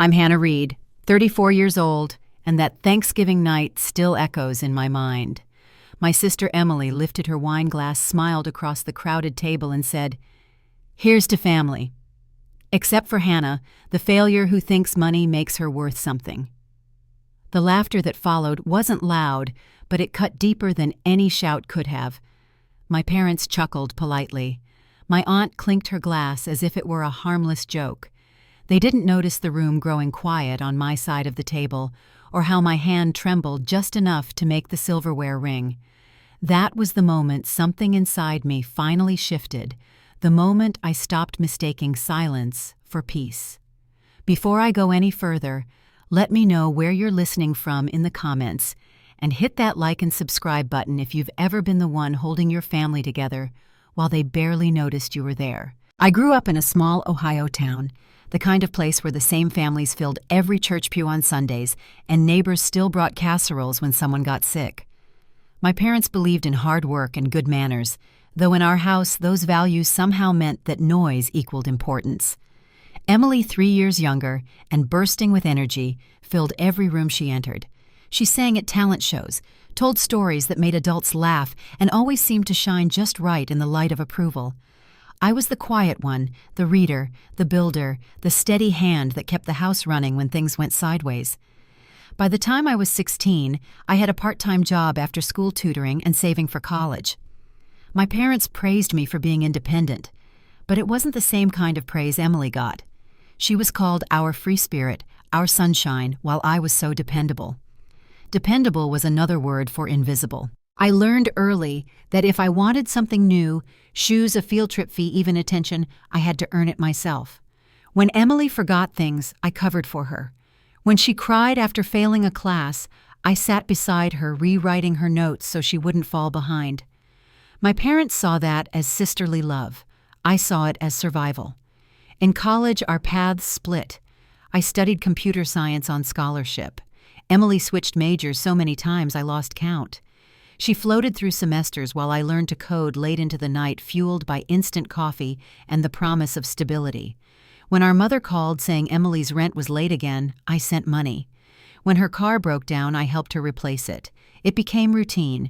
I'm Hannah Reed, 34 years old, and that Thanksgiving night still echoes in my mind. My sister Emily lifted her wine glass, smiled across the crowded table, and said, "Here's to family." Except for Hannah, the failure who thinks money makes her worth something. The laughter that followed wasn't loud, but it cut deeper than any shout could have. My parents chuckled politely. My aunt clinked her glass as if it were a harmless joke. They didn't notice the room growing quiet on my side of the table, or how my hand trembled just enough to make the silverware ring. That was the moment something inside me finally shifted, the moment I stopped mistaking silence for peace. Before I go any further, let me know where you're listening from in the comments, and hit that like and subscribe button if you've ever been the one holding your family together while they barely noticed you were there. I grew up in a small Ohio town, the kind of place where the same families filled every church pew on Sundays and neighbors still brought casseroles when someone got sick. My parents believed in hard work and good manners, though in our house those values somehow meant that noise equaled importance. Emily, 3 years younger and bursting with energy, filled every room she entered. She sang at talent shows, told stories that made adults laugh, and always seemed to shine just right in the light of approval. I was the quiet one, the reader, the builder, the steady hand that kept the house running when things went sideways. By the time I was 16, I had a part-time job after school tutoring and saving for college. My parents praised me for being independent, but it wasn't the same kind of praise Emily got. She was called our free spirit, our sunshine, while I was so dependable. Dependable was another word for invisible. I learned early that if I wanted something new, shoes, a field trip fee, even attention, I had to earn it myself. When Emily forgot things, I covered for her. When she cried after failing a class, I sat beside her rewriting her notes so she wouldn't fall behind. My parents saw that as sisterly love. I saw it as survival. In college, our paths split. I studied computer science on scholarship. Emily switched majors so many times I lost count. She floated through semesters while I learned to code late into the night, fueled by instant coffee and the promise of stability. When our mother called saying Emily's rent was late again, I sent money. When her car broke down, I helped her replace it. It became routine.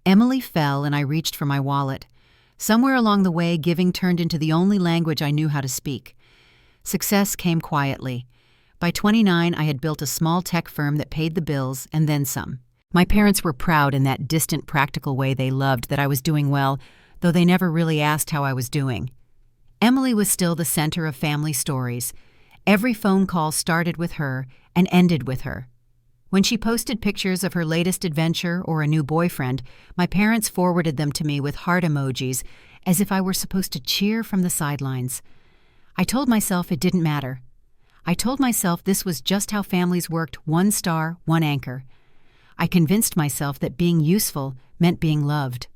Emily fell and I reached for my wallet. Somewhere along the way, giving turned into the only language I knew how to speak. Success came quietly. By 29, I had built a small tech firm that paid the bills and then some. My parents were proud in that distant, practical way. They loved that I was doing well, though they never really asked how I was doing. Emily was still the center of family stories. Every phone call started with her and ended with her. When she posted pictures of her latest adventure or a new boyfriend, my parents forwarded them to me with heart emojis, as if I were supposed to cheer from the sidelines. I told myself it didn't matter. I told myself this was just how families worked, one star, one anchor. I convinced myself that being useful meant being loved.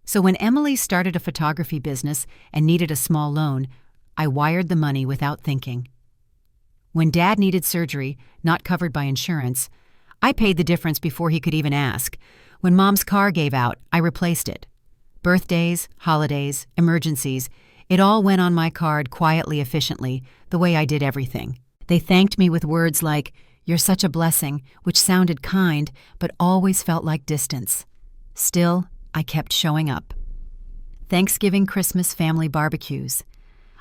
So when Emily started a photography business and needed a small loan, I wired the money without thinking. When Dad needed surgery, not covered by insurance, I paid the difference before he could even ask. When Mom's car gave out, I replaced it. Birthdays, holidays, emergencies, it all went on my card quietly, efficiently, the way I did everything. They thanked me with words like, "You're such a blessing," which sounded kind, but always felt like distance. Still, I kept showing up. Thanksgiving, Christmas, family barbecues.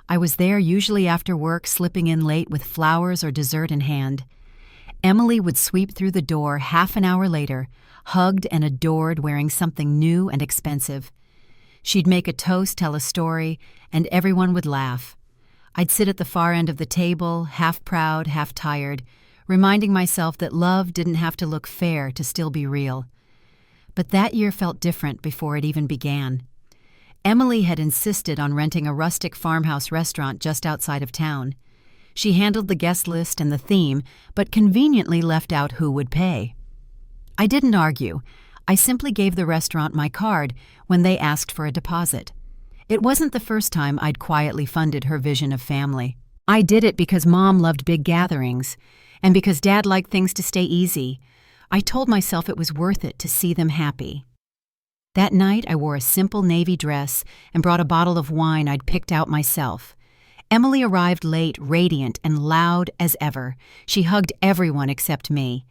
I was there usually after work, slipping in late with flowers or dessert in hand. Emily would sweep through the door half an hour later, hugged and adored, wearing something new and expensive. She'd make a toast, tell a story, and everyone would laugh. I'd sit at the far end of the table, half proud, half tired, reminding myself that love didn't have to look fair to still be real. But that year felt different before it even began. Emily had insisted on renting a rustic farmhouse restaurant just outside of town. She handled the guest list and the theme, but conveniently left out who would pay. I didn't argue. I simply gave the restaurant my card when they asked for a deposit. It wasn't the first time I'd quietly funded her vision of family. I did it because Mom loved big gatherings, and because Dad liked things to stay easy. I told myself it was worth it to see them happy. That night, I wore a simple navy dress and brought a bottle of wine I'd picked out myself. Emily arrived late, radiant and loud as ever. She hugged everyone except me.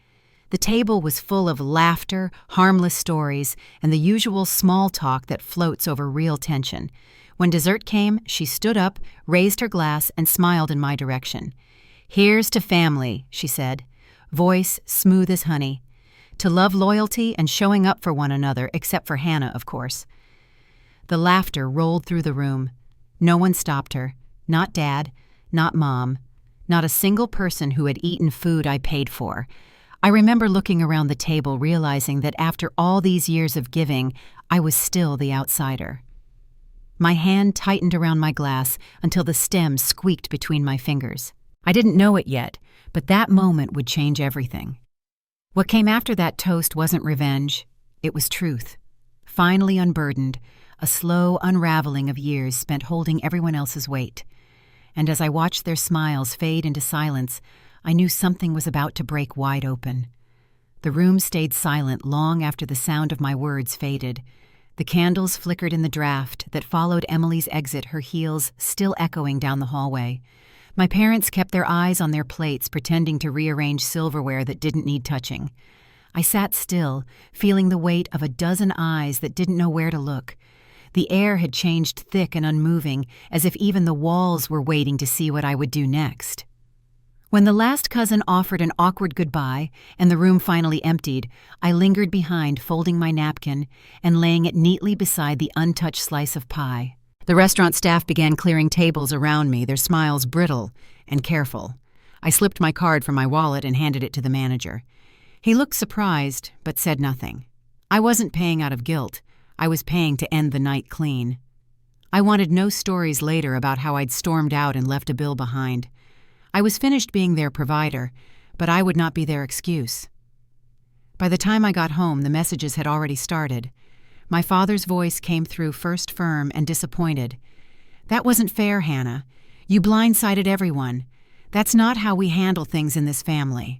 The table was full of laughter, harmless stories, and the usual small talk that floats over real tension. When dessert came, she stood up, raised her glass, and smiled in my direction. "Here's to family," she said, voice smooth as honey. "To love, loyalty, and showing up for one another, except for Hannah, of course." The laughter rolled through the room. No one stopped her. Not Dad, not Mom, not a single person who had eaten food I paid for. I remember looking around the table, realizing that after all these years of giving, I was still the outsider. My hand tightened around my glass until the stem squeaked between my fingers. I didn't know it yet, but that moment would change everything. What came after that toast wasn't revenge. It was truth. Finally unburdened, a slow unraveling of years spent holding everyone else's weight. And as I watched their smiles fade into silence, I knew something was about to break wide open. The room stayed silent long after the sound of my words faded. The candles flickered in the draft that followed Emily's exit, her heels still echoing down the hallway. My parents kept their eyes on their plates, pretending to rearrange silverware that didn't need touching. I sat still, feeling the weight of a dozen eyes that didn't know where to look. The air had changed thick and unmoving, as if even the walls were waiting to see what I would do next. When the last cousin offered an awkward goodbye and the room finally emptied, I lingered behind, folding my napkin and laying it neatly beside the untouched slice of pie. The restaurant staff began clearing tables around me, their smiles brittle and careful. I slipped my card from my wallet and handed it to the manager. He looked surprised, but said nothing. I wasn't paying out of guilt. I was paying to end the night clean. I wanted no stories later about how I'd stormed out and left a bill behind. I was finished being their provider, but I would not be their excuse. By the time I got home, the messages had already started. My father's voice came through first firm and disappointed. "That wasn't fair, Hannah. You blindsided everyone. That's not how we handle things in this family."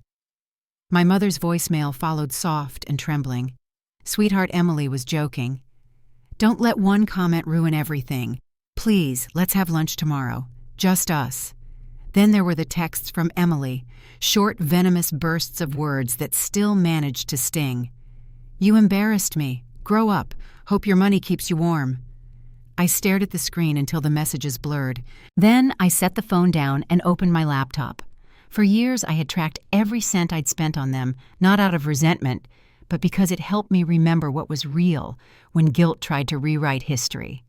My mother's voicemail followed soft and trembling. Sweetheart Emily was joking. "Don't let one comment ruin everything. Please, let's have lunch tomorrow. Just us." Then there were the texts from Emily, short, venomous bursts of words that still managed to sting. "You embarrassed me. Grow up. Hope your money keeps you warm." I stared at the screen until the messages blurred. Then I set the phone down and opened my laptop. For years I had tracked every cent I'd spent on them, not out of resentment, but because it helped me remember what was real when guilt tried to rewrite history.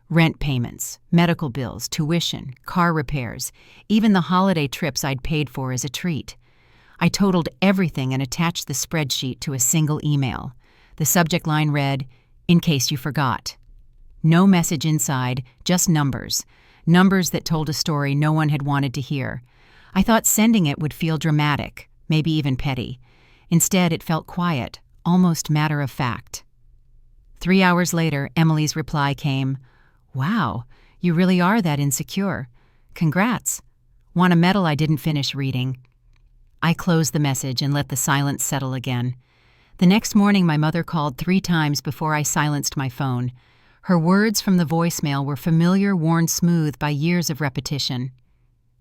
Rent payments, medical bills, tuition, car repairs, even the holiday trips I'd paid for as a treat. I totaled everything and attached the spreadsheet to a single email. The subject line read, "In case you forgot." No message inside, just numbers. Numbers that told a story no one had wanted to hear. I thought sending it would feel dramatic, maybe even petty. Instead, it felt quiet, almost matter of fact. 3 hours later, Emily's reply came. "Wow, you really are that insecure. Congrats. Want a medal I didn't finish reading." I closed the message and let the silence settle again. The next morning, my mother called 3 times before I silenced my phone. Her words from the voicemail were familiar, worn smooth by years of repetition.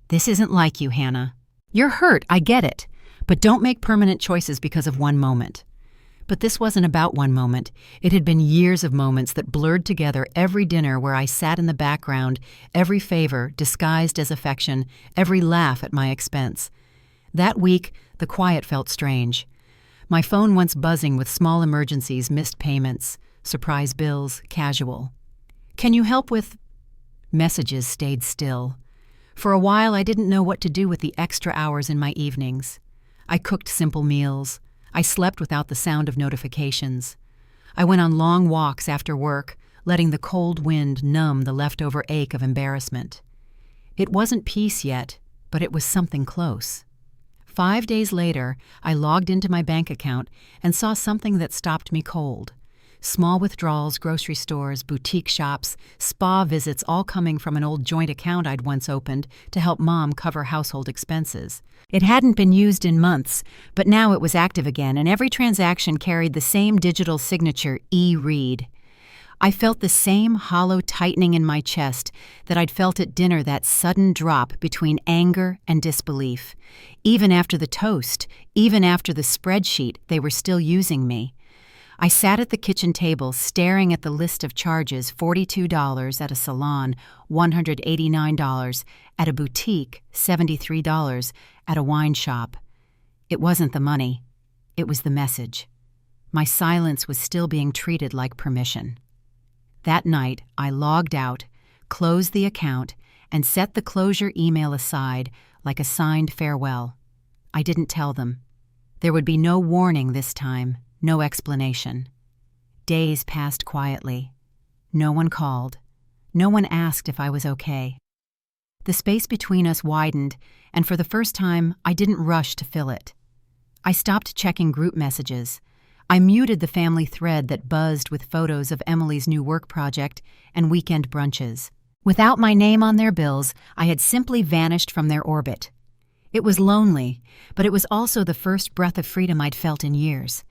"This isn't like you, Hannah. You're hurt, I get it, but don't make permanent choices because of one moment." But this wasn't about one moment. It had been years of moments that blurred together every dinner where I sat in the background, every favor disguised as affection, every laugh at my expense. That week, the quiet felt strange. My phone once buzzing with small emergencies, missed payments, surprise bills, casual. "Can you help with—" Messages stayed still. For a while, I didn't know what to do with the extra hours in my evenings. I cooked simple meals. I slept without the sound of notifications. I went on long walks after work, letting the cold wind numb the leftover ache of embarrassment. It wasn't peace yet, but it was something close. 5 days later, I logged into my bank account and saw something that stopped me cold. Small withdrawals, grocery stores, boutique shops, spa visits, all coming from an old joint account I'd once opened to help Mom cover household expenses. It hadn't been used in months, but now it was active again, and every transaction carried the same digital signature, E-Read. I felt the same hollow tightening in my chest that I'd felt at dinner, that sudden drop between anger and disbelief. Even after the toast, even after the spreadsheet, they were still using me. I sat at the kitchen table staring at the list of charges: $42 at a salon, $189 at a boutique, $73 at a wine shop. It wasn't the money. It was the message. My silence was still being treated like permission. That night, I logged out, closed the account, and set the closure email aside like a signed farewell. I didn't tell them. There would be no warning this time, no explanation. Days passed quietly. No one called. No one asked if I was okay. The space between us widened, and for the first time, I didn't rush to fill it. I stopped checking group messages. I muted the family thread that buzzed with photos of Emily's new work project and weekend brunches. Without my name on their bills, I had simply vanished from their orbit. It was lonely, but it was also the first breath of freedom I'd felt in years.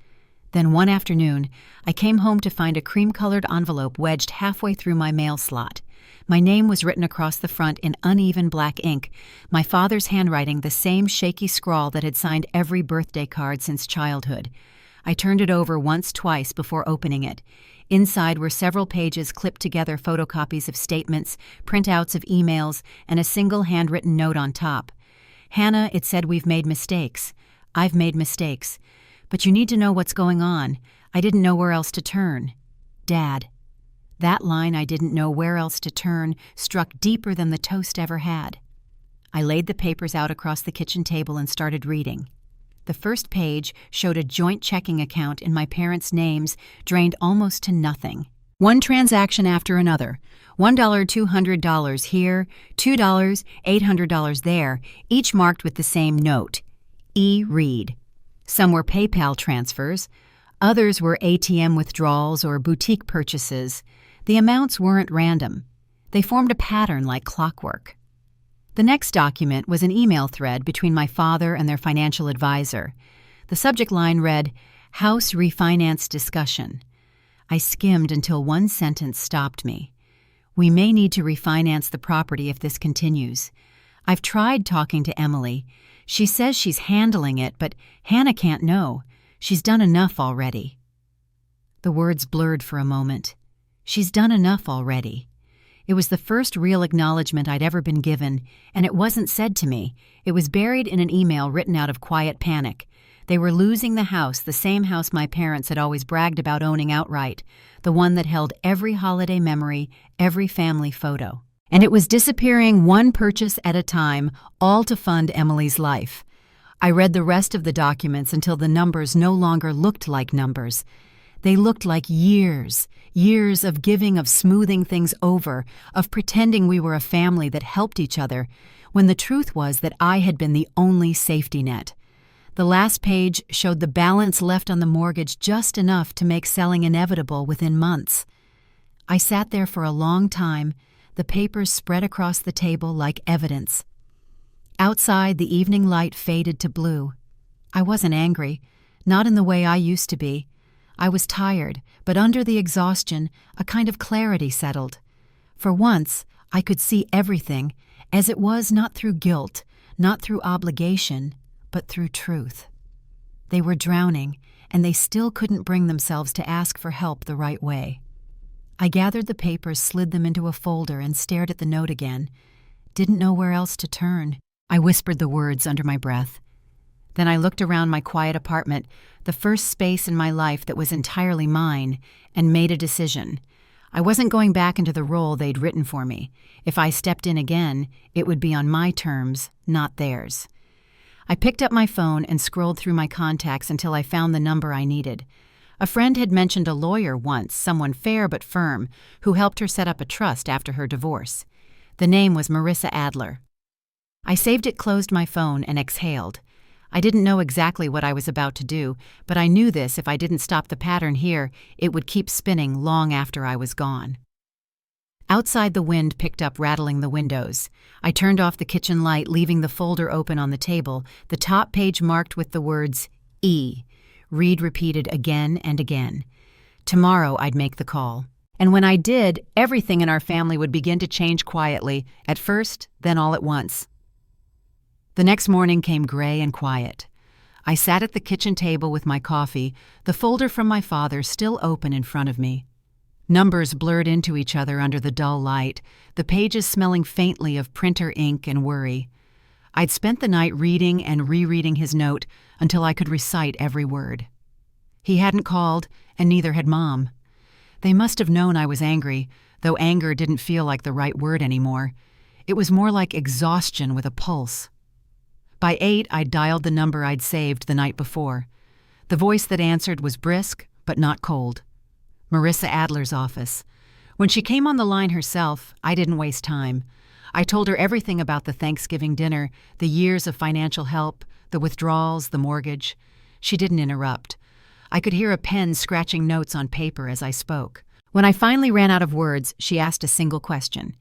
Then one afternoon, I came home to find a cream-colored envelope wedged halfway through my mail slot. My name was written across the front in uneven black ink, my father's handwriting the same shaky scrawl that had signed every birthday card since childhood. I turned it over twice before opening it. Inside were several pages clipped together, photocopies of statements, printouts of emails, and a single handwritten note on top. "Hannah," it said, "we've made mistakes. I've made mistakes. But you need to know what's going on. I didn't know where else to turn. Dad." That line, "I didn't know where else to turn," struck deeper than the toast ever had. I laid the papers out across the kitchen table and started reading. The first page showed a joint checking account in my parents' names, drained almost to nothing. One transaction after another. $1, $200 here, $2, $800 there, each marked with the same note: E. Reed. Some were PayPal transfers. Others were ATM withdrawals or boutique purchases. The amounts weren't random. They formed a pattern like clockwork. The next document was an email thread between my father and their financial advisor. The subject line read, "House refinance discussion." I skimmed until one sentence stopped me. "We may need to refinance the property if this continues. I've tried talking to Emily. She says she's handling it, but Hannah can't know. She's done enough already." The words blurred for a moment. She's done enough already. It was the first real acknowledgement I'd ever been given, and it wasn't said to me. It was buried in an email written out of quiet panic. They were losing the house, the same house my parents had always bragged about owning outright, the one that held every holiday memory, every family photo. And it was disappearing one purchase at a time, all to fund Emily's life. I read the rest of the documents until the numbers no longer looked like numbers. They looked like years, years of giving, of smoothing things over, of pretending we were a family that helped each other, when the truth was that I had been the only safety net. The last page showed the balance left on the mortgage just enough to make selling inevitable within months. I sat there for a long time, the papers spread across the table like evidence. Outside, the evening light faded to blue. I wasn't angry, not in the way I used to be. I was tired, but under the exhaustion, a kind of clarity settled. For once, I could see everything as it was, not through guilt, not through obligation, but through truth. They were drowning, and they still couldn't bring themselves to ask for help the right way. I gathered the papers, slid them into a folder, and stared at the note again. Didn't know where else to turn. I whispered the words under my breath. Then I looked around my quiet apartment, the first space in my life that was entirely mine, and made a decision. I wasn't going back into the role they'd written for me. If I stepped in again, it would be on my terms, not theirs. I picked up my phone and scrolled through my contacts until I found the number I needed. A friend had mentioned a lawyer once, someone fair but firm, who helped her set up a trust after her divorce. The name was Marissa Adler. I saved it, closed my phone, and exhaled. I didn't know exactly what I was about to do, but I knew this: if I didn't stop the pattern here, it would keep spinning long after I was gone. Outside, the wind picked up, rattling the windows. I turned off the kitchen light, leaving the folder open on the table, the top page marked with the words E. Reed repeated again and again. Tomorrow I'd make the call. And when I did, everything in our family would begin to change quietly, at first, then all at once. The next morning came gray and quiet. I sat at the kitchen table with my coffee, the folder from my father still open in front of me. Numbers blurred into each other under the dull light, the pages smelling faintly of printer ink and worry. I'd spent the night reading and rereading his note until I could recite every word. He hadn't called, and neither had Mom. They must have known I was angry, though anger didn't feel like the right word anymore. It was more like exhaustion with a pulse. By 8, I'd dialed the number I'd saved the night before. The voice that answered was brisk, but not cold. Marissa Adler's office. When she came on the line herself, I didn't waste time. I told her everything about the Thanksgiving dinner, the years of financial help, the withdrawals, the mortgage. She didn't interrupt. I could hear a pen scratching notes on paper as I spoke. When I finally ran out of words, she asked a single question.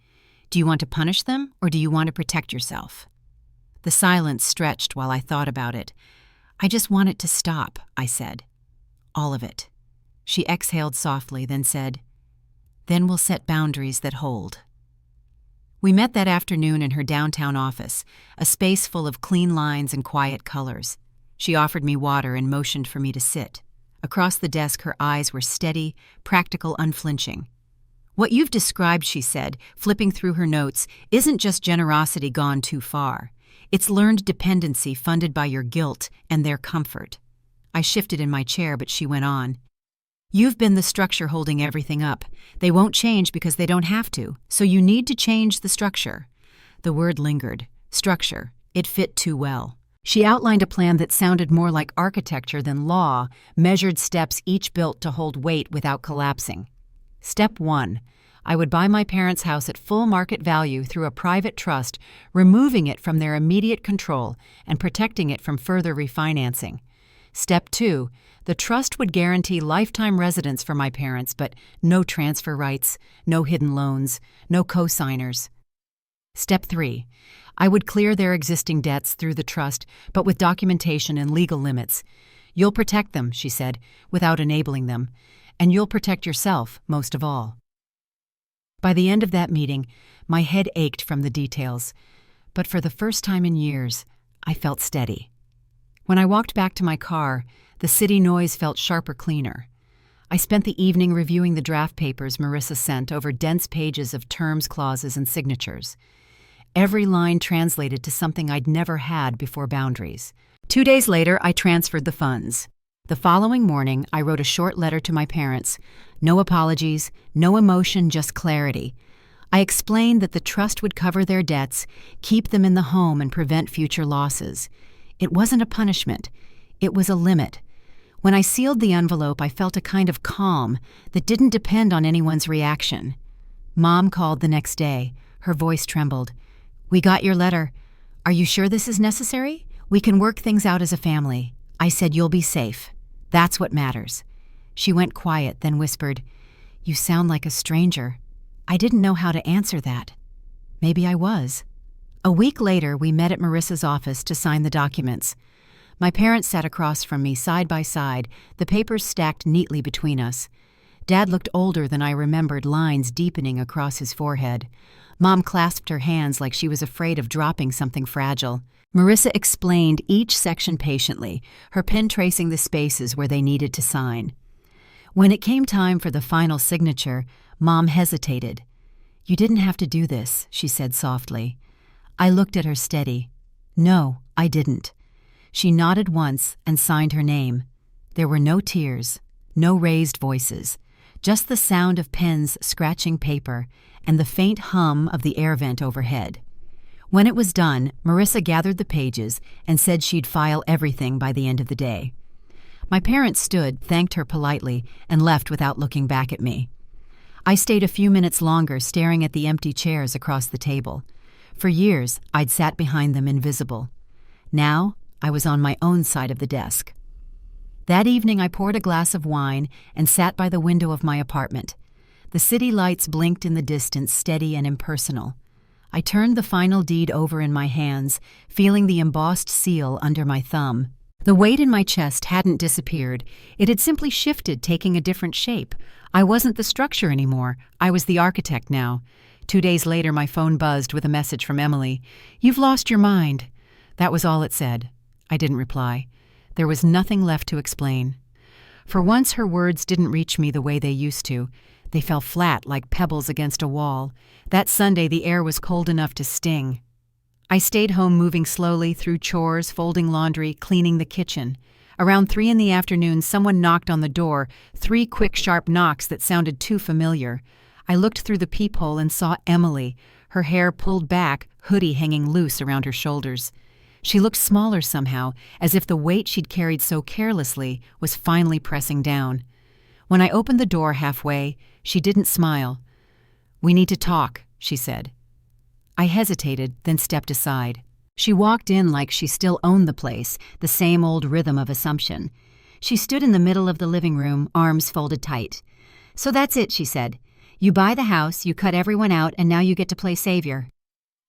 Do you want to punish them, or do you want to protect yourself? The silence stretched while I thought about it. I just want it to stop, I said. All of it. She exhaled softly, then said, Then we'll set boundaries that hold. We met that afternoon in her downtown office, a space full of clean lines and quiet colors. She offered me water and motioned for me to sit. Across the desk, her eyes were steady, practical, unflinching. What you've described, she said, flipping through her notes, isn't just generosity gone too far. It's learned dependency funded by your guilt and their comfort. I shifted in my chair, but she went on. You've been the structure holding everything up. They won't change because they don't have to, so you need to change the structure. The word lingered. Structure. It fit too well. She outlined a plan that sounded more like architecture than law, measured steps each built to hold weight without collapsing. Step 1. I would buy my parents' house at full market value through a private trust, removing it from their immediate control and protecting it from further refinancing. Step 2. The trust would guarantee lifetime residence for my parents, but no transfer rights, no hidden loans, no co-signers. Step 3. I would clear their existing debts through the trust, but with documentation and legal limits. You'll protect them, she said, without enabling them, and you'll protect yourself most of all. By the end of that meeting, my head ached from the details, but for the first time in years, I felt steady. When I walked back to my car, the city noise felt sharper, cleaner. I spent the evening reviewing the draft papers Marissa sent over dense pages of terms, clauses, and signatures. Every line translated to something I'd never had before boundaries. 2 days later, I transferred the funds. The following morning, I wrote a short letter to my parents. No apologies, no emotion, just clarity. I explained that the trust would cover their debts, keep them in the home, and prevent future losses. It wasn't a punishment. It was a limit. When I sealed the envelope, I felt a kind of calm that didn't depend on anyone's reaction. Mom called the next day. Her voice trembled. We got your letter. Are you sure this is necessary? We can work things out as a family. I said you'll be safe. That's what matters. She went quiet, then whispered, You sound like a stranger. I didn't know how to answer that. Maybe I was. A week later, we met at Marissa's office to sign the documents. My parents sat across from me side by side, the papers stacked neatly between us. Dad looked older than I remembered, lines deepening across his forehead. Mom clasped her hands like she was afraid of dropping something fragile. Marissa explained each section patiently, her pen tracing the spaces where they needed to sign. When it came time for the final signature, Mom hesitated. You didn't have to do this, she said softly. I looked at her steady. No, I didn't. She nodded once and signed her name. There were no tears, no raised voices, just the sound of pens scratching paper and the faint hum of the air vent overhead. When it was done, Marissa gathered the pages and said she'd file everything by the end of the day. My parents stood, thanked her politely, and left without looking back at me. I stayed a few minutes longer staring at the empty chairs across the table. For years, I'd sat behind them invisible. Now, I was on my own side of the desk. That evening, I poured a glass of wine and sat by the window of my apartment. The city lights blinked in the distance, steady and impersonal. I turned the final deed over in my hands, feeling the embossed seal under my thumb. The weight in my chest hadn't disappeared. It had simply shifted, taking a different shape. I wasn't the structure anymore. I was the architect now. 2 days later, my phone buzzed with a message from Emily. "You've lost your mind." That was all it said. I didn't reply. There was nothing left to explain. For once, her words didn't reach me the way they used to. They fell flat like pebbles against a wall. That Sunday, the air was cold enough to sting. I stayed home, moving slowly through chores, folding laundry, cleaning the kitchen. Around 3 in the afternoon, someone knocked on the door, 3 quick, sharp knocks that sounded too familiar. I looked through the peephole and saw Emily, her hair pulled back, hoodie hanging loose around her shoulders. She looked smaller somehow, as if the weight she'd carried so carelessly was finally pressing down. When I opened the door halfway, she didn't smile. "We need to talk," she said. I hesitated, then stepped aside. She walked in like she still owned the place, the same old rhythm of assumption. She stood in the middle of the living room, arms folded tight. "So that's it," she said. "You buy the house, you cut everyone out, and now you get to play savior."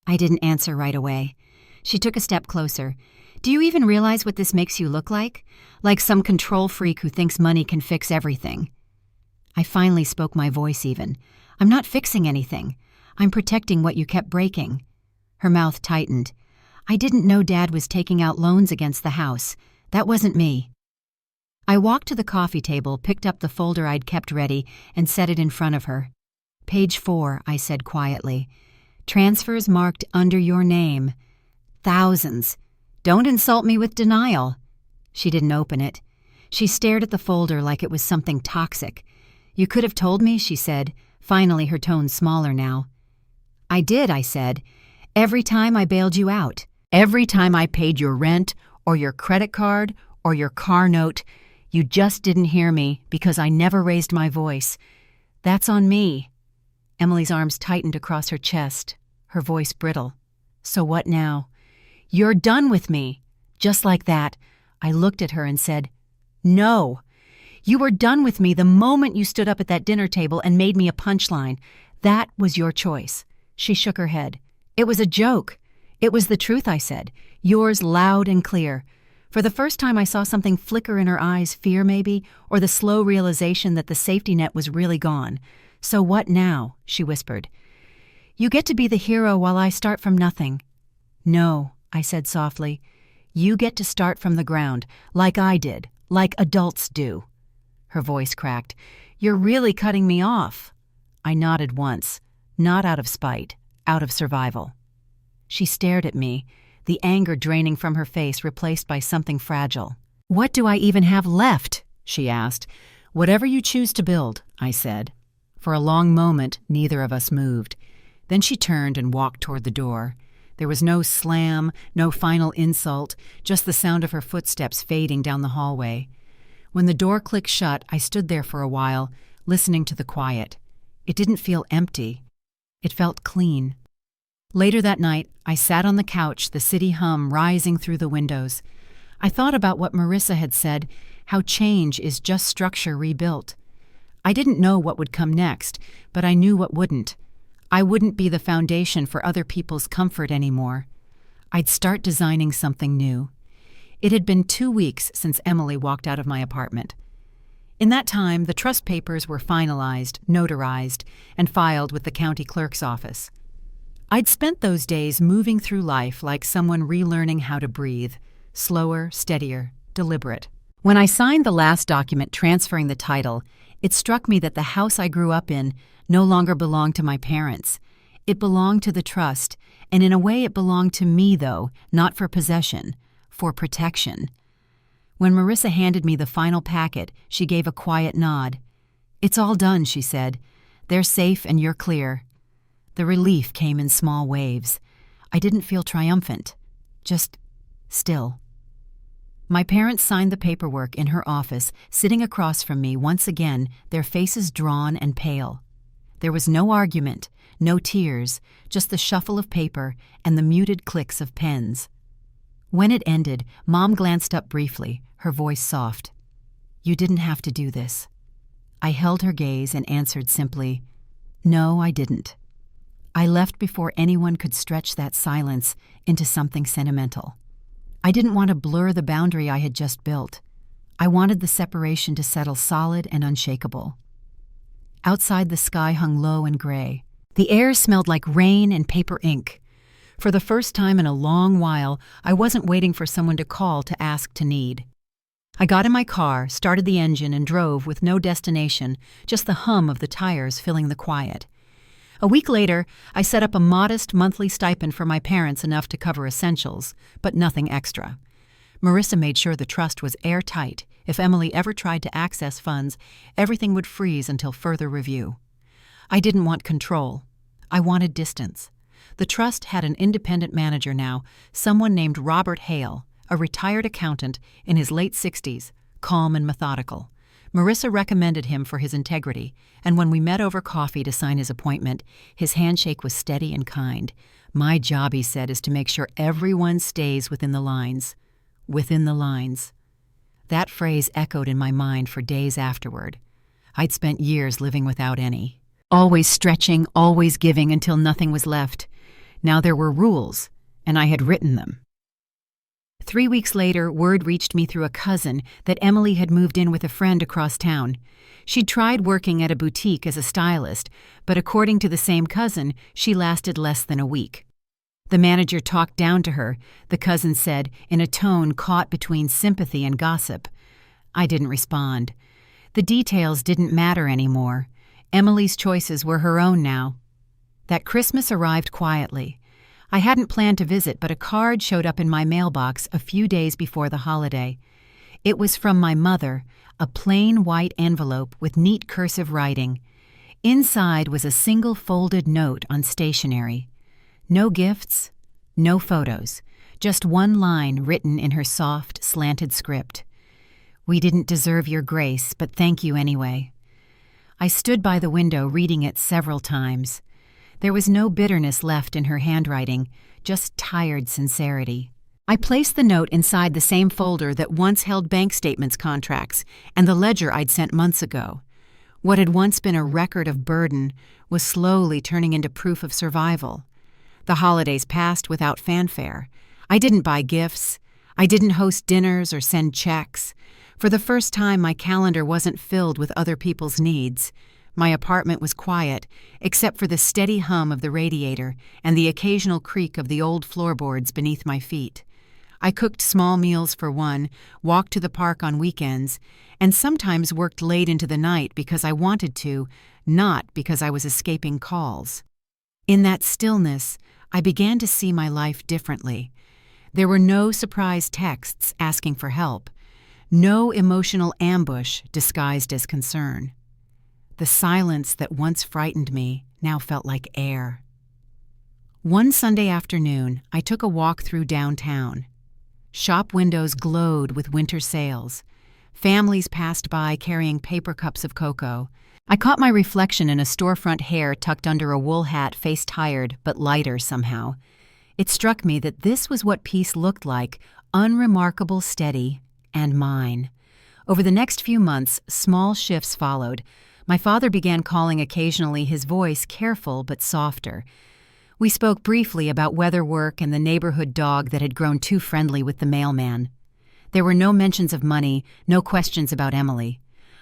I didn't answer right away. She took a step closer. "Do you even realize what this makes you look like? Like some control freak who thinks money can fix everything." I finally spoke my voice even. "I'm not fixing anything. I'm protecting what you kept breaking." Her mouth tightened. "I didn't know Dad was taking out loans against the house. That wasn't me." I walked to the coffee table, picked up the folder I'd kept ready, and set it in front of her. "Page 4, I said quietly. "Transfers marked under your name. Thousands. Don't insult me with denial." She didn't open it. She stared at the folder like it was something toxic. "You could have told me," she said, finally, her tone smaller now. "I did," I said. "Every time I bailed you out. Every time I paid your rent, or your credit card, or your car note. You just didn't hear me because I never raised my voice. That's on me." Emily's arms tightened across her chest, her voice brittle. "So what now?" "You're done with me." Just like that, I looked at her and said, "No. You were done with me the moment you stood up at that dinner table and made me a punchline. That was your choice." She shook her head. "It was a joke." "It was the truth," I said. "Yours loud and clear." For the first time I saw something flicker in her eyes, fear maybe, or the slow realization that the safety net was really gone. "So what now?" she whispered. "You get to be the hero while I start from nothing." "No," I said softly. "You get to start from the ground, like I did, like adults do." Her voice cracked. "You're really cutting me off." I nodded once, not out of spite, out of survival. She stared at me, the anger draining from her face replaced by something fragile. "What do I even have left?" she asked. "Whatever you choose to build," I said. For a long moment, neither of us moved. Then she turned and walked toward the door. There was no slam, no final insult, just the sound of her footsteps fading down the hallway. When the door clicked shut, I stood there for a while, listening to the quiet. It didn't feel empty. It felt clean. Later that night, I sat on the couch, the city hum rising through the windows. I thought about what Marissa had said, how change is just structure rebuilt. I didn't know what would come next, but I knew what wouldn't. I wouldn't be the foundation for other people's comfort anymore. I'd start designing something new. It had been 2 weeks since Emily walked out of my apartment. In that time, the trust papers were finalized, notarized, and filed with the county clerk's office. I'd spent those days moving through life like someone relearning how to breathe, slower, steadier, deliberate. When I signed the last document transferring the title, it struck me that the house I grew up in no longer belonged to my parents. It belonged to the trust, and in a way it belonged to me, though, not for possession, for protection. When Marissa handed me the final packet, she gave a quiet nod. "It's all done," she said. "They're safe and you're clear." The relief came in small waves. I didn't feel triumphant, just still. My parents signed the paperwork in her office, sitting across from me once again, their faces drawn and pale. There was no argument, no tears, just the shuffle of paper and the muted clicks of pens. When it ended, Mom glanced up briefly, her voice soft. "You didn't have to do this." I held her gaze and answered simply, "No, I didn't." I left before anyone could stretch that silence into something sentimental. I didn't want to blur the boundary I had just built. I wanted the separation to settle solid and unshakable. Outside, the sky hung low and gray. The air smelled like rain and paper ink. For the first time in a long while, I wasn't waiting for someone to call to ask to need. I got in my car, started the engine, and drove with no destination, just the hum of the tires filling the quiet. A week later, I set up a modest monthly stipend for my parents, enough to cover essentials, but nothing extra. Marissa made sure the trust was airtight. If Emily ever tried to access funds, everything would freeze until further review. I didn't want control. I wanted distance. The trust had an independent manager now, someone named Robert Hale, a retired accountant in his late 60s, calm and methodical. Marissa recommended him for his integrity, and when we met over coffee to sign his appointment, his handshake was steady and kind. My job, he said, is to make sure everyone stays within the lines. Within the lines. That phrase echoed in my mind for days afterward. I'd spent years living without any. Always stretching, always giving until nothing was left. Now there were rules, and I had written them. 3 weeks later, word reached me through a cousin that Emily had moved in with a friend across town. She'd tried working at a boutique as a stylist, but according to the same cousin, she lasted less than a week. The manager talked down to her, the cousin said, in a tone caught between sympathy and gossip. I didn't respond. The details didn't matter anymore. Emily's choices were her own now. That Christmas arrived quietly. I hadn't planned to visit, but a card showed up in my mailbox a few days before the holiday. It was from my mother, a plain white envelope with neat cursive writing. Inside was a single folded note on stationery. No gifts, no photos, just one line written in her soft, slanted script. "We didn't deserve your grace, but thank you anyway." I stood by the window reading it several times. There was no bitterness left in her handwriting, just tired sincerity. I placed the note inside the same folder that once held bank statements contracts and the ledger I'd sent months ago. What had once been a record of burden was slowly turning into proof of survival. The holidays passed without fanfare. I didn't buy gifts. I didn't host dinners or send checks. For the first time, my calendar wasn't filled with other people's needs. My apartment was quiet, except for the steady hum of the radiator and the occasional creak of the old floorboards beneath my feet. I cooked small meals for one, walked to the park on weekends, and sometimes worked late into the night because I wanted to, not because I was escaping calls. In that stillness, I began to see my life differently. There were no surprise texts asking for help, no emotional ambush disguised as concern. The silence that once frightened me now felt like air. One Sunday afternoon, I took a walk through downtown. Shop windows glowed with winter sales. Families passed by carrying paper cups of cocoa. I caught my reflection in a storefront hair tucked under a wool hat, face tired but lighter somehow. It struck me that this was what peace looked like, unremarkable, steady, and mine. Over the next few months, small shifts followed. My father began calling occasionally, his voice careful but softer. We spoke briefly about weather work and the neighborhood dog that had grown too friendly with the mailman. There were no mentions of money, no questions about Emily.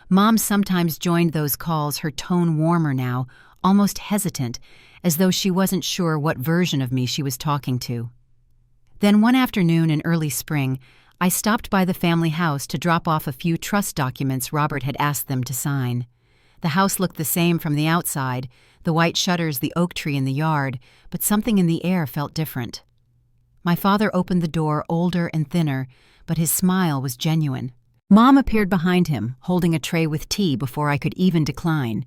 Mom sometimes joined those calls, her tone warmer now, almost hesitant, as though she wasn't sure what version of me she was talking to. Then one afternoon in early spring, I stopped by the family house to drop off a few trust documents Robert had asked them to sign. The house looked the same from the outside, the white shutters, the oak tree in the yard, but something in the air felt different. My father opened the door, older and thinner, but his smile was genuine. Mom appeared behind him, holding a tray with tea before I could even decline.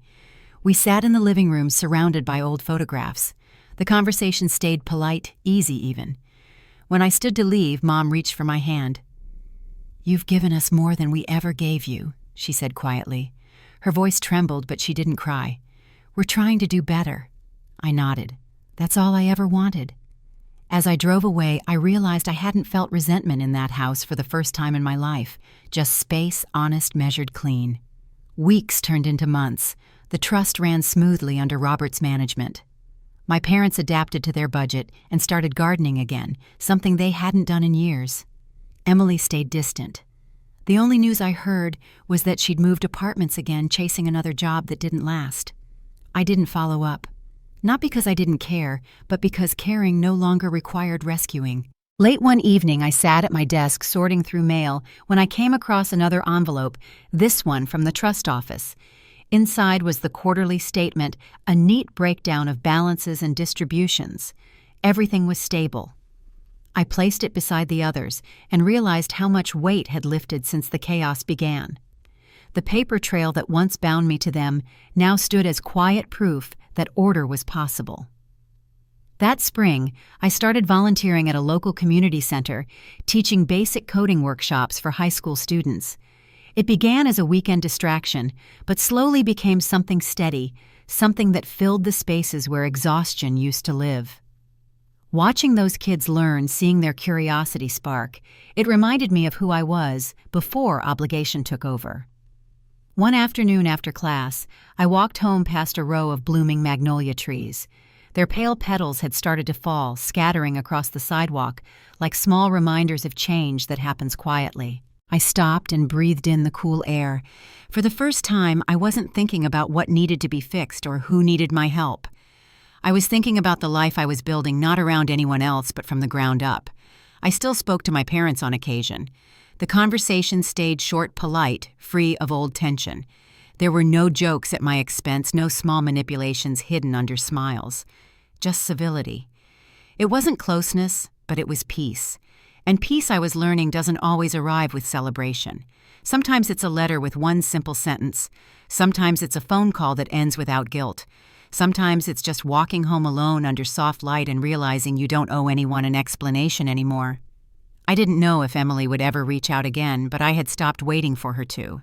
We sat in the living room surrounded by old photographs. The conversation stayed polite, easy even. When I stood to leave, Mom reached for my hand. "You've given us more than we ever gave you," she said quietly. Her voice trembled, but she didn't cry. "We're trying to do better." I nodded. That's all I ever wanted. As I drove away, I realized I hadn't felt resentment in that house for the first time in my life. Just space, honest, measured, clean. Weeks turned into months. The trust ran smoothly under Robert's management. My parents adapted to their budget and started gardening again, something they hadn't done in years. Emily stayed distant. The only news I heard was that she'd moved apartments again, chasing another job that didn't last. I didn't follow up. Not because I didn't care, but because caring no longer required rescuing. Late one evening, I sat at my desk sorting through mail when I came across another envelope, this one from the trust office. Inside was the quarterly statement, a neat breakdown of balances and distributions. Everything was stable. I placed it beside the others and realized how much weight had lifted since the chaos began. The paper trail that once bound me to them now stood as quiet proof that order was possible. That spring, I started volunteering at a local community center, teaching basic coding workshops for high school students. It began as a weekend distraction, but slowly became something steady, something that filled the spaces where exhaustion used to live. Watching those kids learn, seeing their curiosity spark, it reminded me of who I was before obligation took over. One afternoon after class, I walked home past a row of blooming magnolia trees. Their pale petals had started to fall, scattering across the sidewalk like small reminders of change that happens quietly. I stopped and breathed in the cool air. For the first time, I wasn't thinking about what needed to be fixed or who needed my help. I was thinking about the life I was building not around anyone else but from the ground up. I still spoke to my parents on occasion. The conversation stayed short, polite, free of old tension. There were no jokes at my expense, no small manipulations hidden under smiles. Just civility. It wasn't closeness, but it was peace. And peace, I was learning, doesn't always arrive with celebration. Sometimes it's a letter with one simple sentence. Sometimes it's a phone call that ends without guilt. Sometimes it's just walking home alone under soft light and realizing you don't owe anyone an explanation anymore. I didn't know if Emily would ever reach out again, but I had stopped waiting for her to.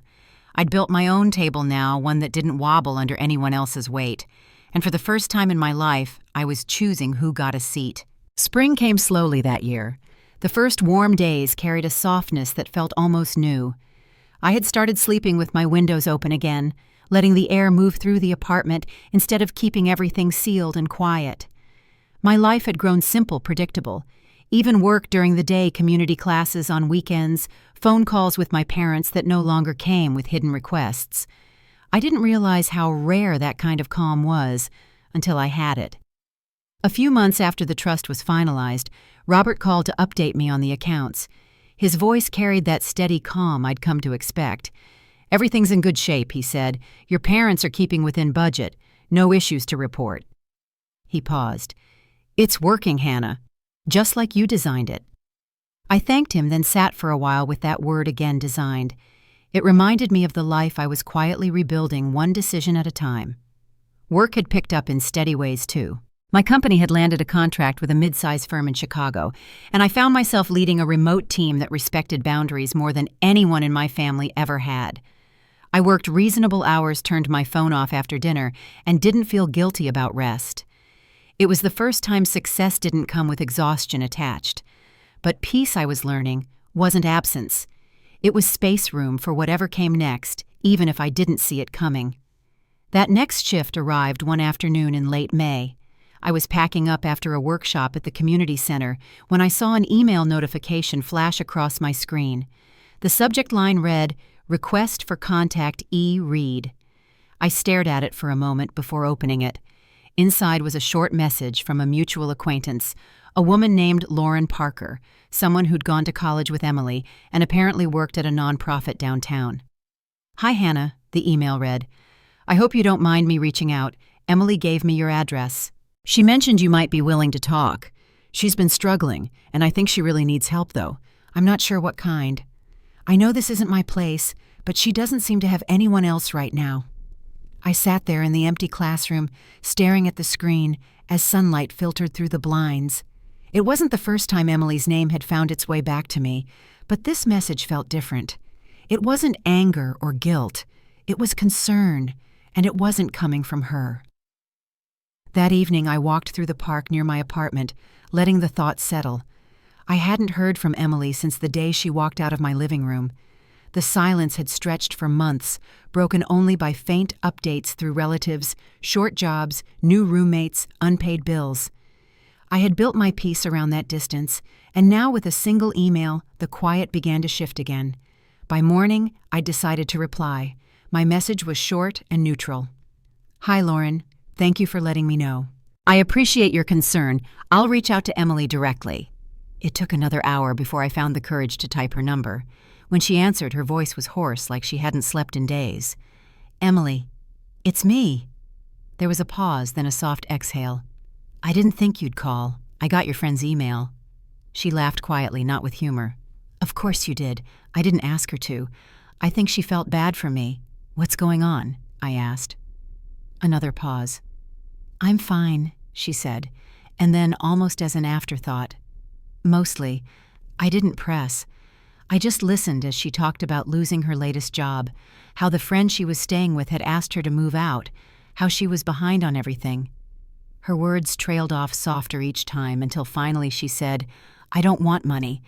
I'd built my own table now, one that didn't wobble under anyone else's weight. And for the first time in my life, I was choosing who got a seat. Spring came slowly that year. The first warm days carried a softness that felt almost new. I had started sleeping with my windows open again, letting the air move through the apartment instead of keeping everything sealed and quiet. My life had grown simple, predictable. Even work during the day, community classes on weekends, phone calls with my parents that no longer came with hidden requests. I didn't realize how rare that kind of calm was until I had it. A few months after the trust was finalized, Robert called to update me on the accounts. His voice carried that steady calm I'd come to expect. "Everything's in good shape," he said. "Your parents are keeping within budget. No issues to report." He paused. "It's working, Hannah. Just like you designed it." I thanked him, then sat for a while with that word again, designed. It reminded me of the life I was quietly rebuilding, one decision at a time. Work had picked up in steady ways, too. My company had landed a contract with a mid-sized firm in Chicago, and I found myself leading a remote team that respected boundaries more than anyone in my family ever had. I worked reasonable hours, turned my phone off after dinner, and didn't feel guilty about rest. It was the first time success didn't come with exhaustion attached. But peace, I was learning, wasn't absence. It was space room for whatever came next, even if I didn't see it coming. That next shift arrived one afternoon in late May. I was packing up after a workshop at the community center when I saw an email notification flash across my screen. The subject line read, "Request for Contact E. Reed." I stared at it for a moment before opening it. Inside was a short message from a mutual acquaintance, a woman named Lauren Parker, someone who'd gone to college with Emily and apparently worked at a nonprofit downtown. "Hi, Hannah," the email read. "I hope you don't mind me reaching out. Emily gave me your address. She mentioned you might be willing to talk. She's been struggling, and I think she really needs help, though. I'm not sure what kind. I know this isn't my place, but she doesn't seem to have anyone else right now." I sat there in the empty classroom, staring at the screen as sunlight filtered through the blinds. It wasn't the first time Emily's name had found its way back to me, but this message felt different. It wasn't anger or guilt. It was concern, and it wasn't coming from her. That evening, I walked through the park near my apartment, letting the thoughts settle. I hadn't heard from Emily since the day she walked out of my living room. The silence had stretched for months, broken only by faint updates through relatives, short jobs, new roommates, unpaid bills. I had built my peace around that distance, and now with a single email, the quiet began to shift again. By morning, I decided to reply. My message was short and neutral. Hi, Lauren. Thank you for letting me know. I appreciate your concern. I'll reach out to Emily directly. It took another hour before I found the courage to type her number. When she answered, her voice was hoarse, like she hadn't slept in days. Emily, it's me. There was a pause, then a soft exhale. I didn't think you'd call. I got your friend's email. She laughed quietly, not with humor. Of course you did. I didn't ask her to. I think she felt bad for me. What's going on? I asked. Another pause. I'm fine, she said, and then almost as an afterthought. Mostly, I didn't press. I just listened as she talked about losing her latest job, how the friend she was staying with had asked her to move out, how she was behind on everything. Her words trailed off softer each time until finally she said, I don't want money.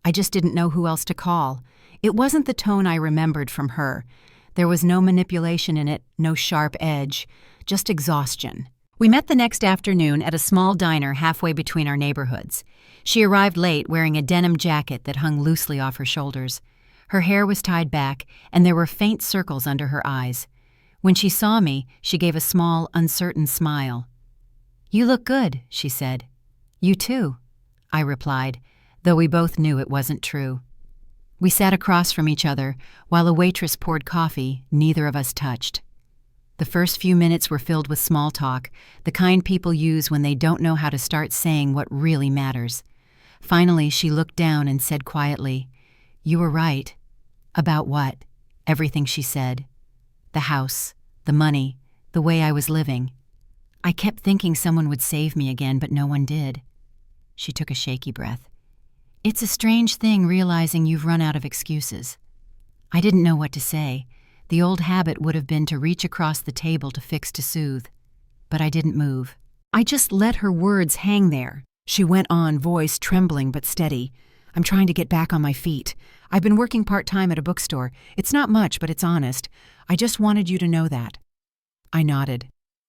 I just didn't know who else to call. It wasn't the tone I remembered from her. There was no manipulation in it, no sharp edge, just exhaustion. We met the next afternoon at a small diner halfway between our neighborhoods. She arrived late wearing a denim jacket that hung loosely off her shoulders. Her hair was tied back, and there were faint circles under her eyes. When she saw me, she gave a small, uncertain smile. You look good, she said. You too, I replied, though we both knew it wasn't true. We sat across from each other while a waitress poured coffee neither of us touched. The first few minutes were filled with small talk, the kind people use when they don't know how to start saying what really matters. Finally, she looked down and said quietly, You were right. About what? Everything she said. The house, the money, the way I was living. I kept thinking someone would save me again, but no one did. She took a shaky breath. It's a strange thing realizing you've run out of excuses. I didn't know what to say. The old habit would have been to reach across the table to fix to soothe. But I didn't move. I just let her words hang there. She went on, voice trembling but steady. I'm trying to get back on my feet. I've been working part-time at a bookstore. It's not much, but it's honest. I just wanted you to know that. I nodded.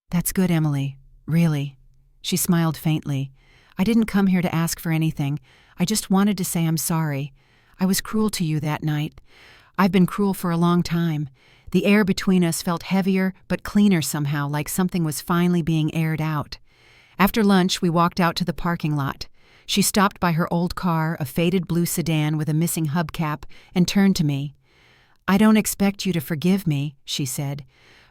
That's good, Emily. Really. She smiled faintly. I didn't come here to ask for anything. I just wanted to say I'm sorry. I was cruel to you that night. I've been cruel for a long time. The air between us felt heavier but cleaner somehow, like something was finally being aired out. After lunch, we walked out to the parking lot. She stopped by her old car, a faded blue sedan with a missing hubcap, and turned to me. I don't expect you to forgive me, she said,